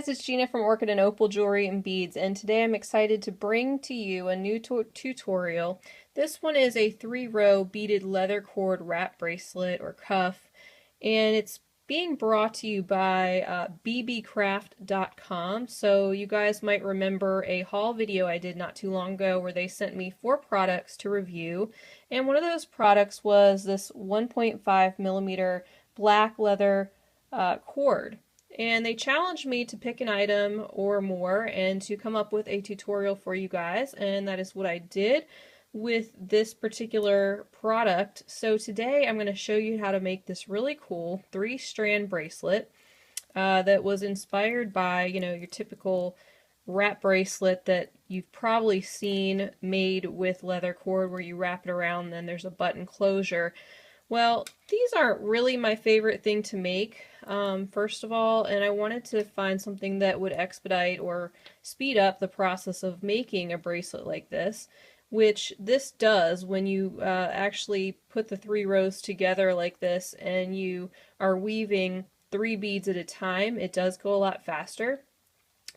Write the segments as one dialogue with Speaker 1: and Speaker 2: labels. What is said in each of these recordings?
Speaker 1: guys, it's Gina from Orchid and Opal Jewelry and Beads, and today I'm excited to bring to you a new tutorial. This one is a 3-row beaded leather cord wrap bracelet or cuff, and it's being brought to you by bbcraft.com. So you guys might remember a haul video I did not too long ago where they sent me 4 products to review, and one of those products was this 1.5 millimeter black leather cord. And they challenged me to pick an item or more and to come up with a tutorial for you guys, and that is what I did with this particular product. So today I'm going to show you how to make this really cool 3-strand bracelet that was inspired by, your typical wrap bracelet that you've probably seen made with leather cord where you wrap it around and then there's a button closure. Well, these aren't really my favorite thing to make, first of all, and I wanted to find something that would expedite or speed up the process of making a bracelet like this, which this does when you actually put the 3 rows together like this and you are weaving 3 beads at a time. It does go a lot faster.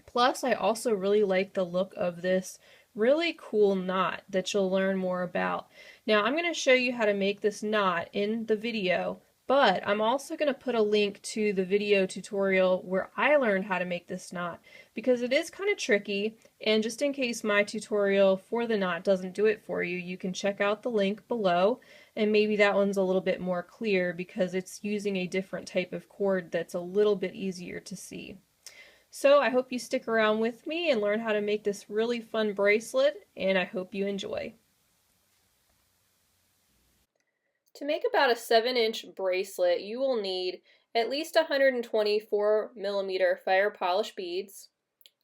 Speaker 1: Plus, I also really like the look of this really cool knot that you'll learn more about. Now, I'm going to show you how to make this knot in the video, but I'm also going to put a link to the video tutorial where I learned how to make this knot, because it is kind of tricky, and just in case my tutorial for the knot doesn't do it for you, you can check out the link below, and maybe that one's a little bit more clear because it's using a different type of cord that's a little bit easier to see. So I hope you stick around with me and learn how to make this really fun bracelet, and I hope you enjoy. To make about a 7-inch bracelet, you will need at least 124 millimeter fire polish beads,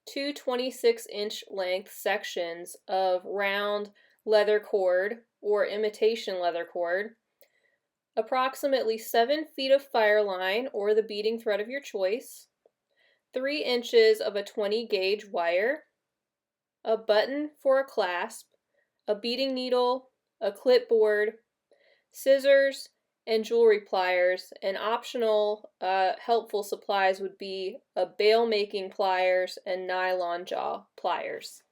Speaker 1: 2 26-inch length sections of round leather cord or imitation leather cord, approximately 7 feet of Fireline or the beading thread of your choice, 3 inches of a 20 gauge wire, a button for a clasp, a beading needle, a clipboard, scissors, and jewelry pliers, and optional helpful supplies would be a bail making pliers and nylon jaw pliers.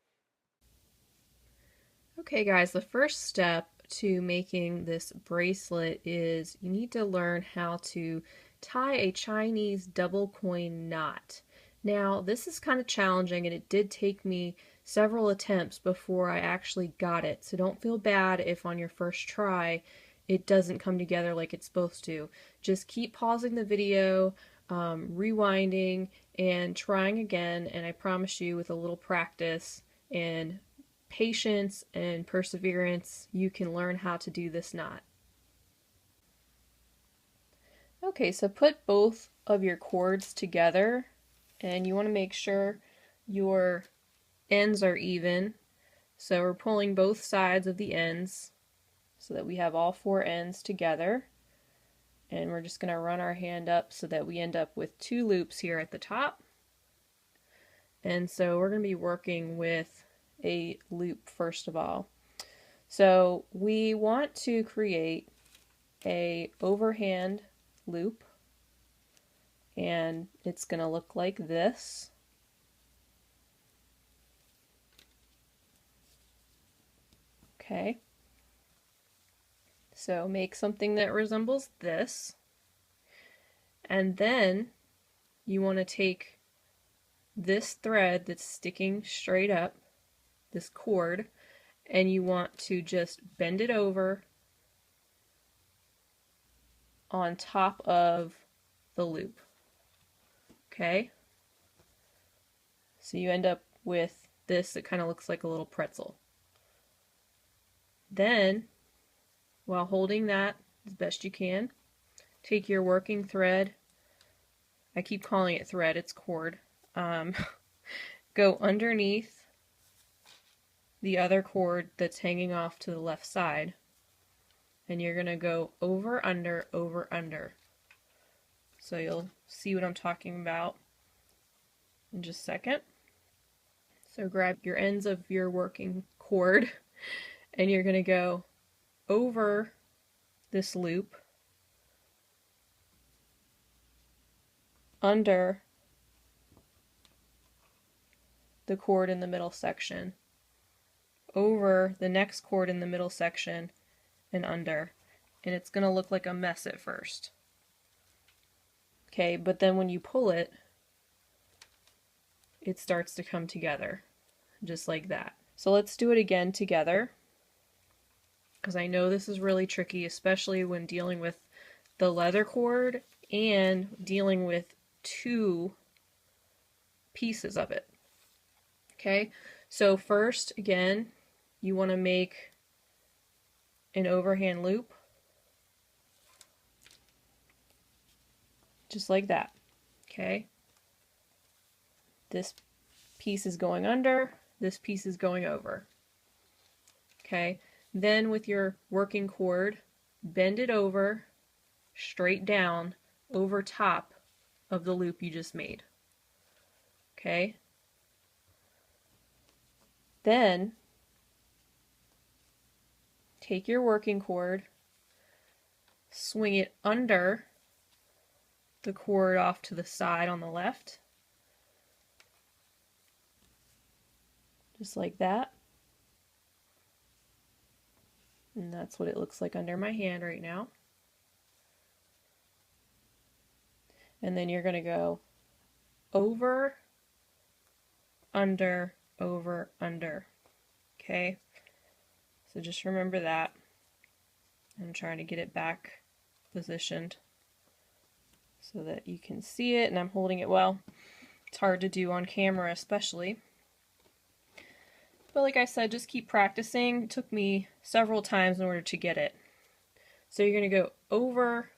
Speaker 1: Okay guys, the first step to making this bracelet is you need to learn how to tie a Chinese double coin knot. Now, this is kind of challenging and it did take me several attempts before I actually got it, so don't feel bad if on your first try it doesn't come together like it's supposed to. Just keep pausing the video, rewinding, and trying again, and I promise you with a little practice and patience and perseverance, you can learn how to do this knot. Okay, so put both of your cords together, and you want to make sure your ends are even. So we're pulling both sides of the ends so that we have all 4 ends together, and we're just going to run our hand up so that we end up with 2 loops here at the top. And so we're going to be working with a loop first of all. So we want to create a overhand loop, and it's going to look like this. Okay. So make something that resembles this, and then you want to take this thread that's sticking straight up, this cord, and you want to just bend it over on top of the loop. Okay? So you end up with this that kind of looks like a little pretzel. Then, while holding that as best you can, take your working thread, I keep calling it thread, it's cord, go underneath the other cord that's hanging off to the left side, and you're going to go over, under, over, under. So you'll see what I'm talking about in just a second. So grab your ends of your working cord, and you're going to go over this loop, under, the cord in the middle section, over the next cord in the middle section, and under. And it's going to look like a mess at first. Okay, but then when you pull it, it starts to come together, just like that. So let's do it again together, because I know this is really tricky, especially when dealing with the leather cord and dealing with two pieces of it. Okay, so first, again, you want to make an overhand loop, just like that. Okay, this piece is going under, this piece is going over. Okay, then with your working cord, bend it over, straight down, over top of the loop you just made. Okay, then take your working cord, swing it under the cord off to the side on the left, just like that. And that's what it looks like under my hand right now. And then you're going to go over, under, over, under. Okay? So just remember that. I'm trying to get it back positioned so that you can see it, and I'm holding it well. It's hard to do on camera especially. But like I said, just keep practicing. It took me several times in order to get it. So you're going to go over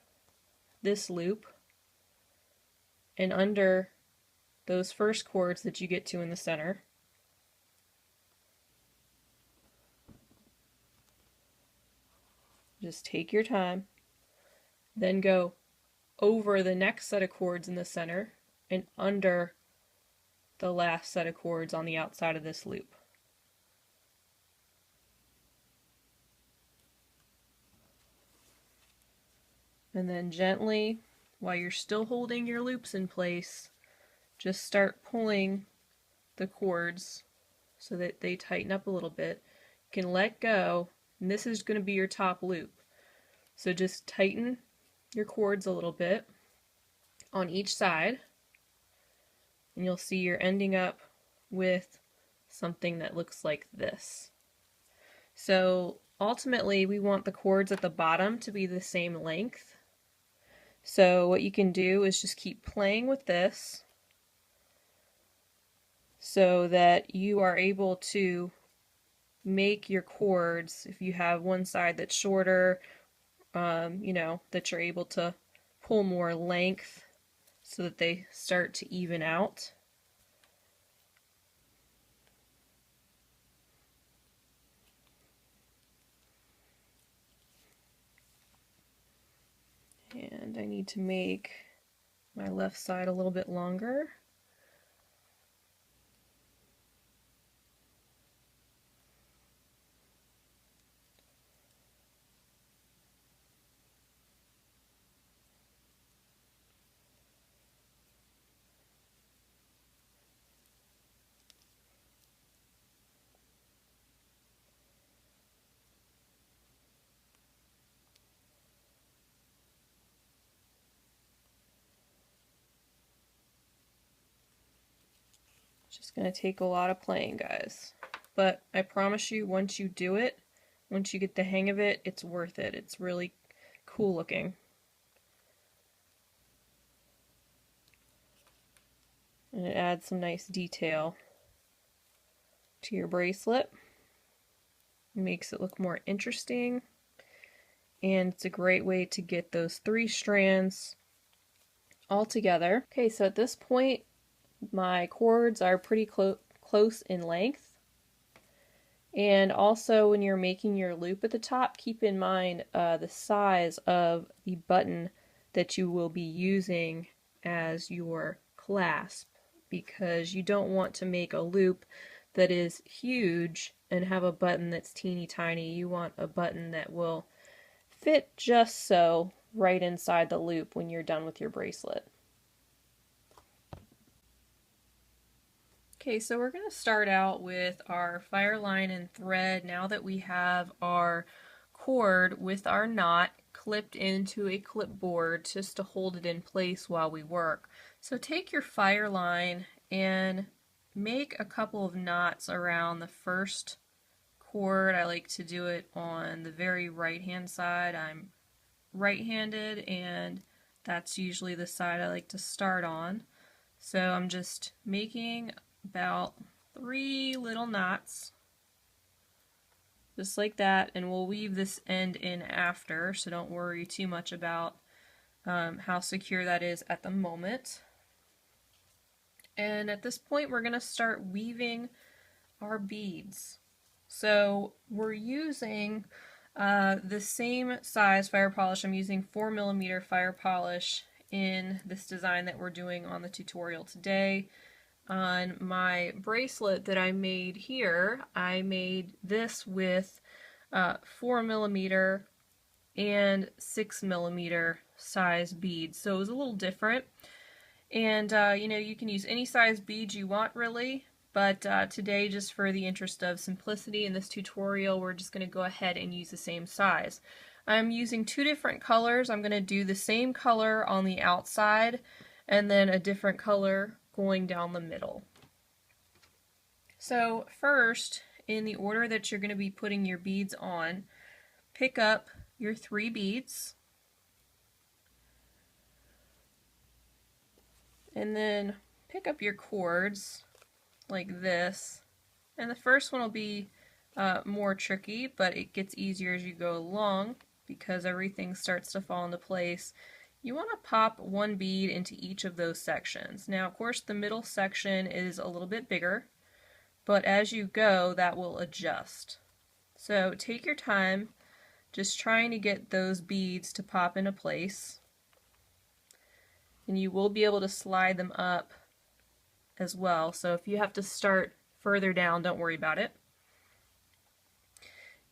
Speaker 1: this loop and under those first cords that you get to in the center. Just take your time. Then go over the next set of cords in the center and under the last set of cords on the outside of this loop. And then gently, while you're still holding your loops in place, just start pulling the cords so that they tighten up a little bit. You can let go, and this is going to be your top loop. So just tighten your cords a little bit on each side, and you'll see you're ending up with something that looks like this. So ultimately, we want the cords at the bottom to be the same length. So what you can do is just keep playing with this so that you are able to make your cords, if you have one side that's shorter, you know, that you're able to pull more length so that they start to even out. And I need to make my left side a little bit longer. Just going to take a lot of playing, guys. But I promise you, once you do it, once you get the hang of it, it's worth it. It's really cool looking. And it adds some nice detail to your bracelet. It makes it look more interesting. And it's a great way to get those 3 strands all together. Okay, so at this point, my cords are pretty close in length. And also when you're making your loop at the top, keep in mind the size of the button that you will be using as your clasp, because you don't want to make a loop that is huge and have a button that's teeny tiny. You want a button that will fit just so right inside the loop when you're done with your bracelet. Okay, so we're going to start out with our Fireline and thread now that we have our cord with our knot clipped into a clipboard just to hold it in place while we work. So take your Fireline and make a couple of knots around the first cord. I like to do it on the very right hand side. I'm right-handed and that's usually the side I like to start on. So I'm just making about 3 little knots just like that, and we'll weave this end in after, so don't worry too much about how secure that is at the moment. And at this point we're going to start weaving our beads. So we're using the same size fire polish. I'm using 4mm fire polish in this design that we're doing on the tutorial today. On my bracelet that I made here, I made this with 4mm and 6mm size beads, so it was a little different. And you know, you can use any size beads you want really, but today, just for the interest of simplicity in this tutorial, we're just going to go ahead and use the same size. I'm using 2 different colors. I'm going to do the same color on the outside and then a different color going down the middle. So first, in the order that you're going to be putting your beads on, pick up your 3 beads and then pick up your cords like this. And the first one will be more tricky, but it gets easier as you go along because everything starts to fall into place. You want to pop 1 bead into each of those sections. Now, of course, the middle section is a little bit bigger, but as you go, that will adjust. So take your time, just trying to get those beads to pop into place, and you will be able to slide them up as well. So if you have to start further down, don't worry about it.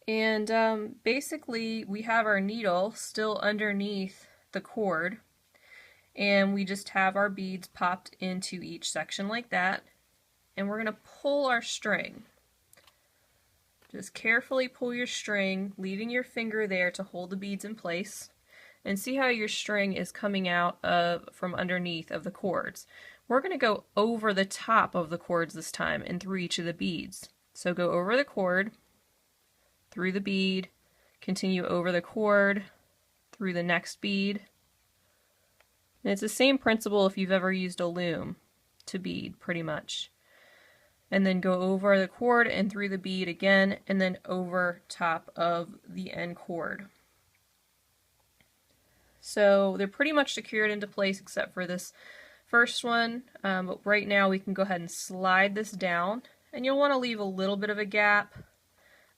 Speaker 1: And basically, we have our needle still underneath the cord, and we just have our beads popped into each section like that, and we're going to pull our string. Just carefully pull your string, leaving your finger there to hold the beads in place, and see how your string is coming out from underneath of the cords. We're going to go over the top of the cords this time and through each of the beads. So go over the cord, through the bead, continue over the cord, through the next bead. And it's the same principle if you've ever used a loom to bead, pretty much. And then go over the cord and through the bead again, and then over top of the end cord. So they're pretty much secured into place except for this first one, but right now we can go ahead and slide this down, and you'll want to leave a little bit of a gap.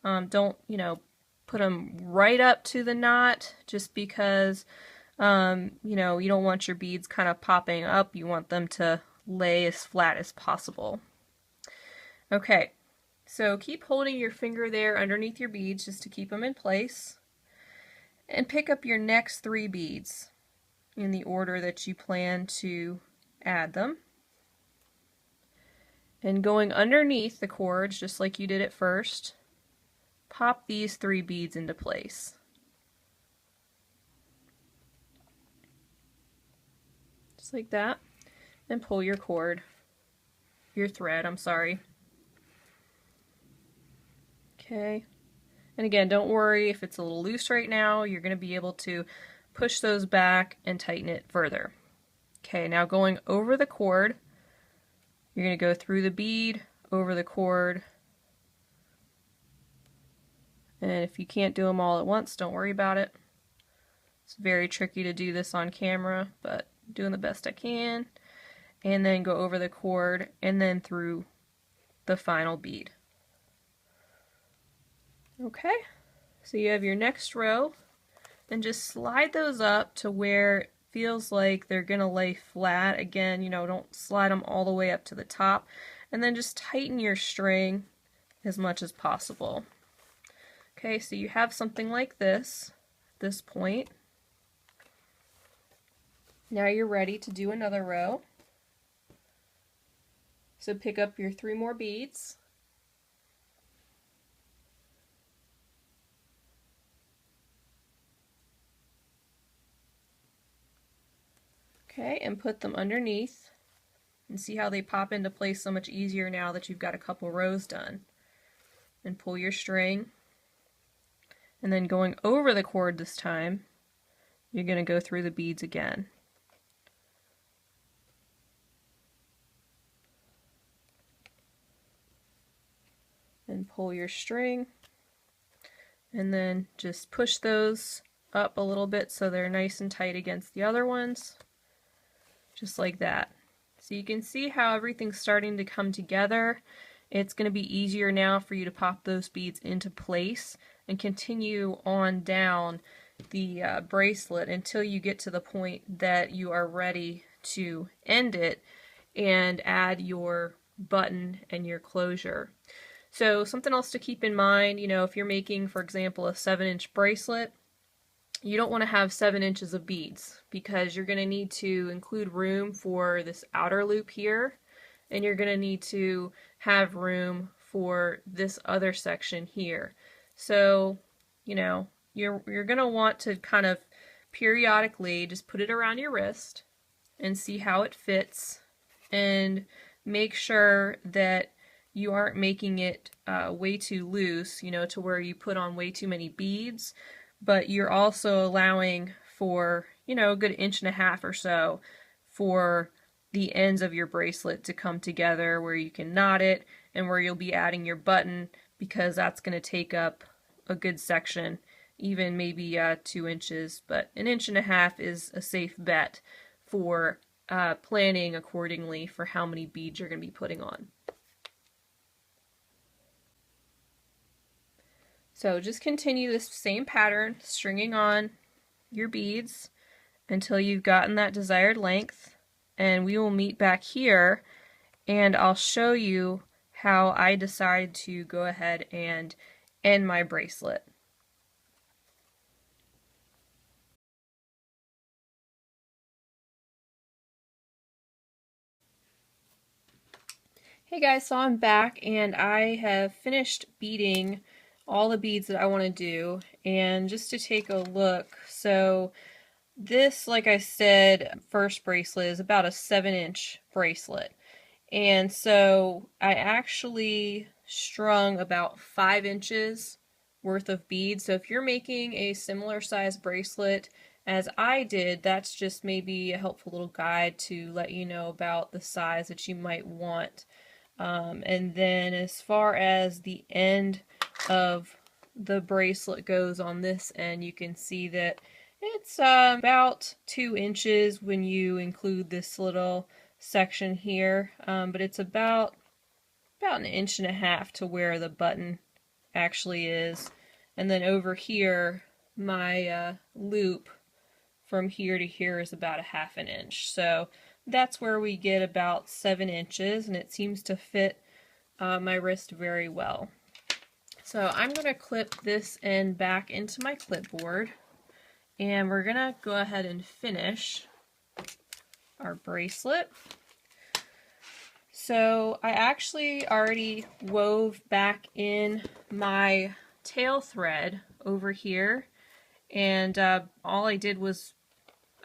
Speaker 1: Don't, you know, put them right up to the knot just because, you know, you don't want your beads kind of popping up. You want them to lay as flat as possible. Okay, so keep holding your finger there underneath your beads just to keep them in place, and pick up your next 3 beads in the order that you plan to add them. And going underneath the cords, just like you did at first, pop these 3 beads into place. Just like that. And pull your cord, your thread, I'm sorry. Okay. And again, don't worry if it's a little loose right now, you're going to be able to push those back and tighten it further. Okay, now going over the cord, you're going to go through the bead, over the cord, and if you can't do them all at once, don't worry about it. It's very tricky to do this on camera, but I'm doing the best I can. And then go over the cord, and then through the final bead. Okay, so you have your next row, and just slide those up to where it feels like they're going to lay flat. Again, you know, don't slide them all the way up to the top, and then just tighten your string as much as possible. Okay, so you have something like this at this point. Now you're ready to do another row. So pick up your 3 more beads. Okay, and put them underneath. And see how they pop into place so much easier now that you've got a couple rows done. And pull your string. And then going over the cord this time, you're going to go through the beads again. And pull your string. And then just push those up a little bit so they're nice and tight against the other ones. Just like that. So you can see how everything's starting to come together. It's going to be easier now for you to pop those beads into place and continue on down the bracelet until you get to the point that you are ready to end it and add your button and your closure. So something else to keep in mind, you know, if you're making, for example, a 7-inch bracelet, you don't want to have 7 inches of beads because you're going to need to include room for this outer loop here, and you're going to need to have room for this other section here. So, you know, you're going to want to kind of periodically just put it around your wrist and see how it fits, and make sure that you aren't making it way too loose, you know, to where you put on way too many beads, but you're also allowing for, you know, a good 1.5 inches or so for the ends of your bracelet to come together where you can knot it and where you'll be adding your button, because that's going to take up a good section, even maybe 2 inches, but 1.5 inches is a safe bet for planning accordingly for how many beads you're going to be putting on. So just continue this same pattern, stringing on your beads until you've gotten that desired length, and we will meet back here and I'll show you how I decided to go ahead and end my bracelet. Hey guys, so I'm back and I have finished beading all the beads that I want to do, and just to take a look, so this, like I said, first bracelet is about a 7-inch bracelet, and so I actually strung about 5 inches worth of beads. So if you're making a similar size bracelet as I did, that's just maybe a helpful little guide to let you know about the size that you might want. And then as far as the end of the bracelet goes on this end, you can see that it's about 2 inches when you include this little section here, but it's about 1.5 inches to where the button actually is. And then over here, my loop from here to here is about 1/2 inch. So that's where we get about 7 inches, and it seems to fit my wrist very well. So I'm going to clip this end back into my clipboard, and we're going to go ahead and finish our bracelet. So I actually already wove back in my tail thread over here, and all I did was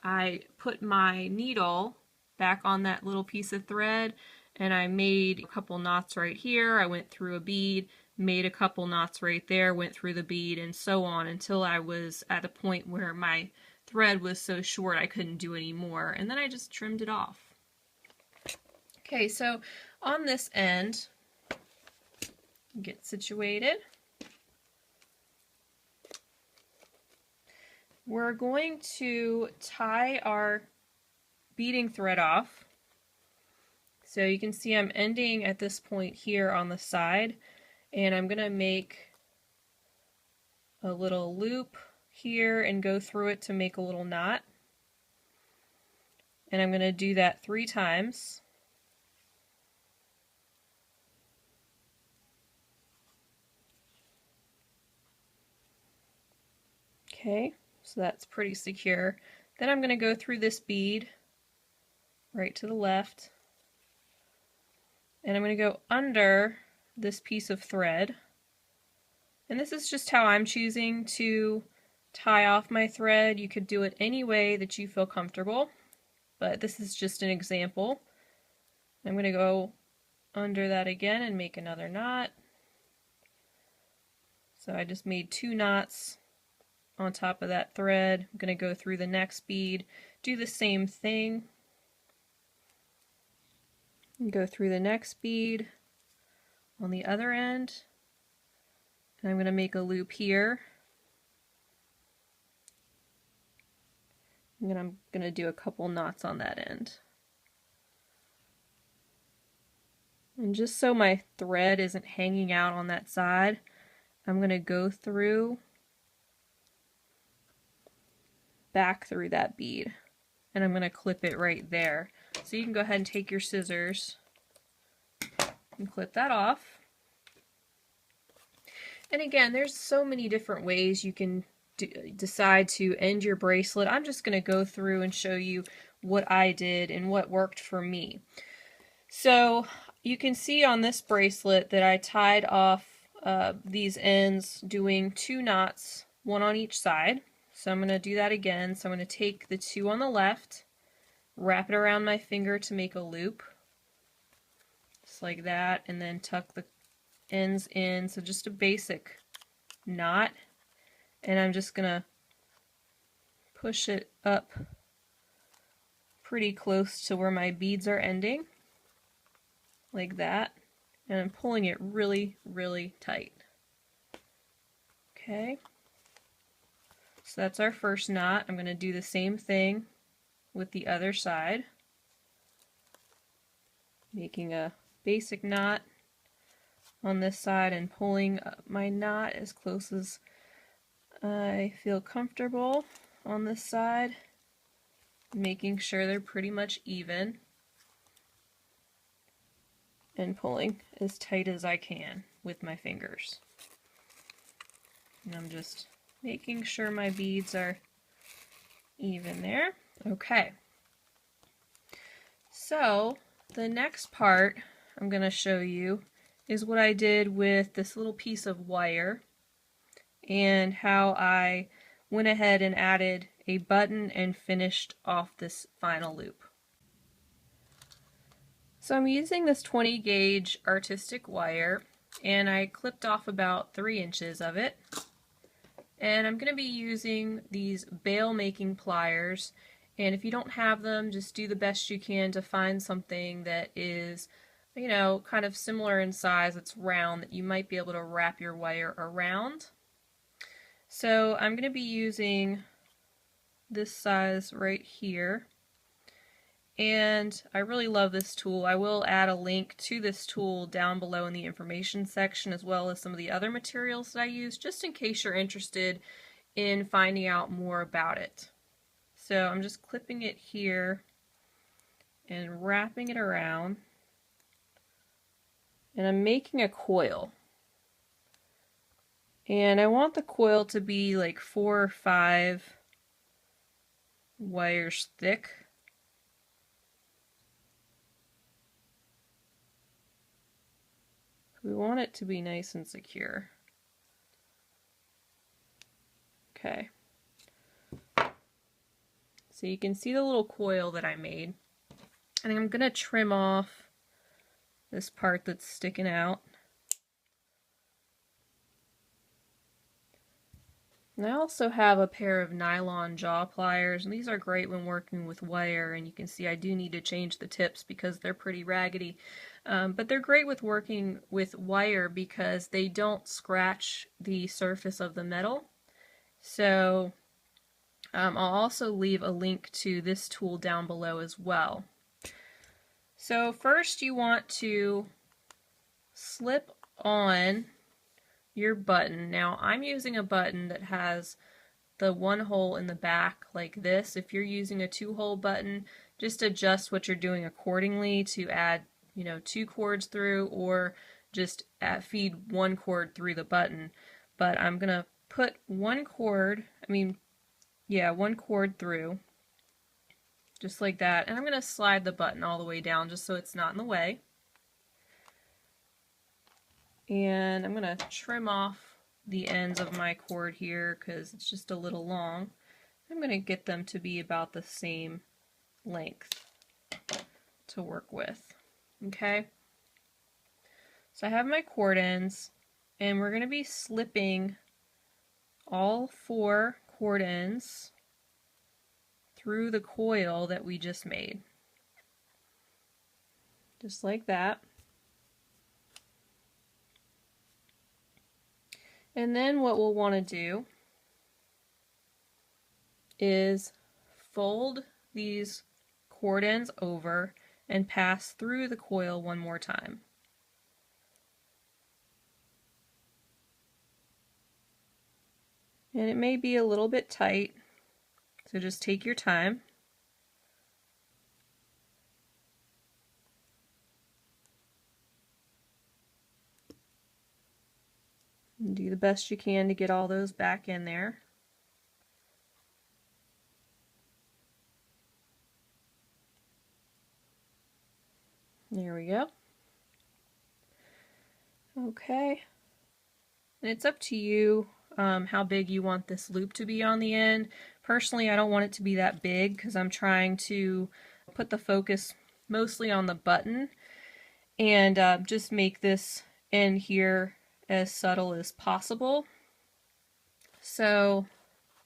Speaker 1: I put my needle back on that little piece of thread, and I made a couple knots right here. I went through a bead, made a couple knots right there, went through the bead, and so on until I was at a point where my thread was so short I couldn't do any more, and then I just trimmed it off. Okay, so on this end, get situated. We're going to tie our beading thread off. So you can see I'm ending at this point here on the side, and I'm going to make a little loop here and go through it to make a little knot. And I'm going to do that 3 times. Okay, so that's pretty secure. Then I'm going to go through this bead right to the left, And I'm going to go under this piece of thread. And this is just how I'm choosing to tie off my thread. You could do it any way that you feel comfortable, but this is just an example. I'm going to go under that again and make another knot. So I just made 2 knots on top of that thread. I'm going to go through the next bead, do the same thing, and go through the next bead on the other end, and I'm going to make a loop here. And then I'm going to do a couple knots on that end. And just so my thread isn't hanging out on that side, I'm going to go through, back through that bead, and I'm going to clip it right there. So you can go ahead and take your scissors and clip that off. And again, there's so many different ways you can decide to end your bracelet. I'm just going to go through and show you what I did and what worked for me. So you can see on this bracelet that I tied off these ends doing 2 knots, 1 on each side. So I'm going to do that again. So I'm going to take the 2 on the left, wrap it around my finger to make a loop, just like that, and then tuck the ends in. So just a basic knot, and I'm just going to push it up pretty close to where my beads are ending, like that, and I'm pulling it really, really tight. Okay, so that's our first knot. I'm going to do the same thing with the other side, making a basic knot on this side and pulling my knot as close as I feel comfortable on this side, making sure they're pretty much even, and pulling as tight as I can with my fingers. And I'm just making sure my beads are even there. Okay. So the next part I'm going to show you is what I did with this little piece of wire and how I went ahead and added a button and finished off this final loop. So I'm using this 20 gauge artistic wire, and I clipped off about 3 inches of it. And I'm going to be using these bail making pliers, and if you don't have them, just do the best you can to find something that is, you know, kind of similar in size, it's round, that you might be able to wrap your wire around. So I'm going to be using this size right here. And I really love this tool. I will add a link to this tool down below in the information section, as well as some of the other materials that I use, just in case you're interested in finding out more about it. So I'm just clipping it here and wrapping it around. And I'm making a coil. And I want the coil to be like 4 or 5 wires thick. We want it to be nice and secure. Okay. So you can see the little coil that I made. And I'm going to trim off this part that's sticking out. And I also have a pair of nylon jaw pliers, and these are great when working with wire, and you can see I do need to change the tips because they're pretty raggedy. But they're great with working with wire because they don't scratch the surface of the metal. So I'll also leave a link to this tool down below as well. So first you want to slip on your button. Now I'm using a button that has the 1 hole in the back like this. If you're using a 2-hole button, just adjust what you're doing accordingly to add, you know, 2 cords through, or just feed 1 cord through the button. But I'm gonna put 1 cord, 1 cord through, just like that, and I'm gonna slide the button all the way down just so it's not in the way. And I'm going to trim off the ends of my cord here because it's just a little long. I'm going to get them to be about the same length to work with. Okay, so I have my cord ends, and we're going to be slipping all 4 cord ends through the coil that we just made. Just like that. And then what we'll want to do is fold these cord ends over and pass through the coil one more time. And it may be a little bit tight, so just take your time. And do the best you can to get all those back in there. There we go. Okay. And it's up to you how big you want this loop to be on the end. Personally, I don't want it to be that big because I'm trying to put the focus mostly on the button and just make this end here as subtle as possible. So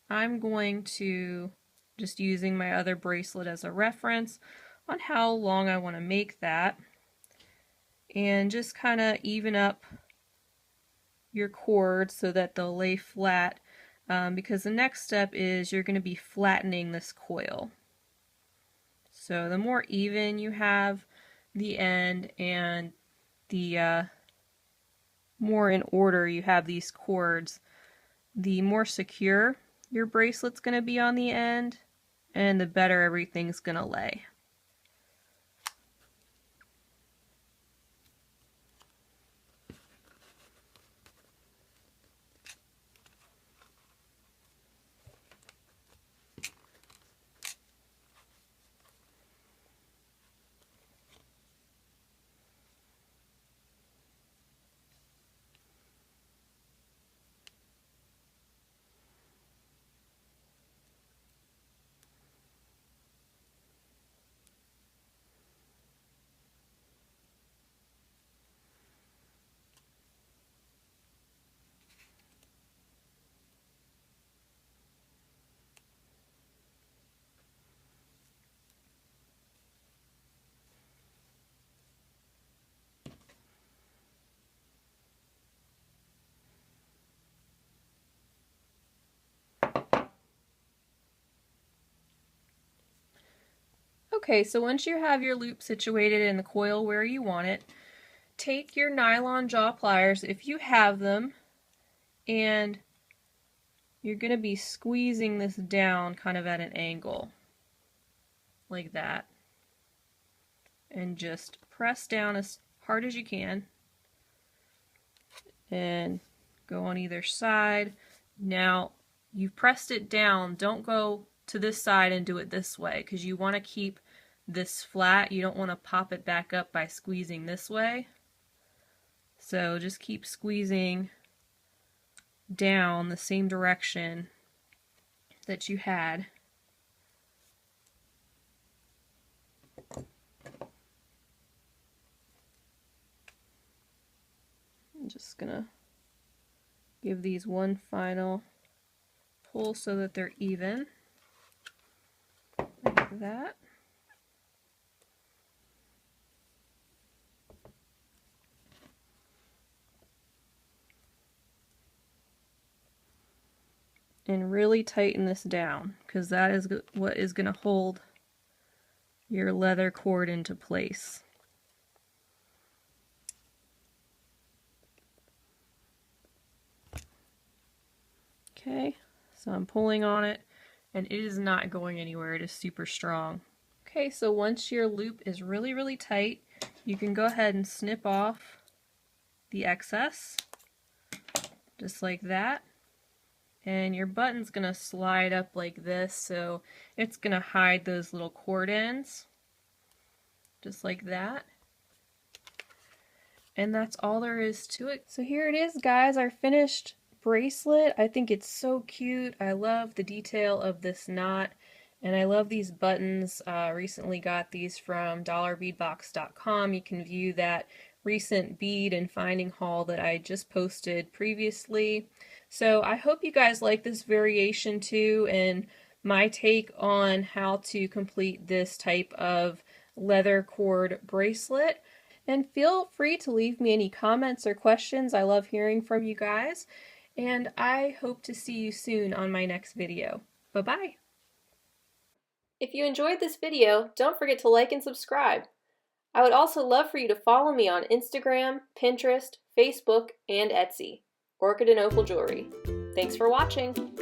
Speaker 1: I'm going to, just using my other bracelet as a reference on how long I want to make that, and just kind of even up your cords so that they'll lay flat, because the next step is you're going to be flattening this coil. So the more even you have the end and the more in order you have these cords, the more secure your bracelet's going to be on the end and the better everything's going to lay. Okay, so once you have your loop situated in the coil where you want it, take your nylon jaw pliers, if you have them, and you're going to be squeezing this down kind of at an angle, like that. And just press down as hard as you can. And go on either side. Now, you've pressed it down, don't go to this side and do it this way, because you want to keep this flat. You don't want to pop it back up by squeezing this way. So just keep squeezing down the same direction that you had. I'm just gonna give these one final pull so that they're even, like that. And really tighten this down, because that is what is going to hold your leather cord into place. Okay, so I'm pulling on it, and it is not going anywhere. It is super strong. Okay, so once your loop is really, really tight, you can go ahead and snip off the excess, just like that. And your button's going to slide up like this, so it's going to hide those little cord ends, just like that. And that's all there is to it. So here it is, guys, our finished bracelet. I think it's so cute. I love the detail of this knot, and I love these buttons. Recently got these from dollarbeadbox.com. You can view that recent bead and finding haul that I just posted previously. So I hope you guys like this variation too, and my take on how to complete this type of leather cord bracelet. And feel free to leave me any comments or questions. I love hearing from you guys. And I hope to see you soon on my next video. Bye-bye. If you enjoyed this video, don't forget to like and subscribe. I would also love for you to follow me on Instagram, Pinterest, Facebook, and Etsy. Orchid and Opal Jewelry. Thanks for watching.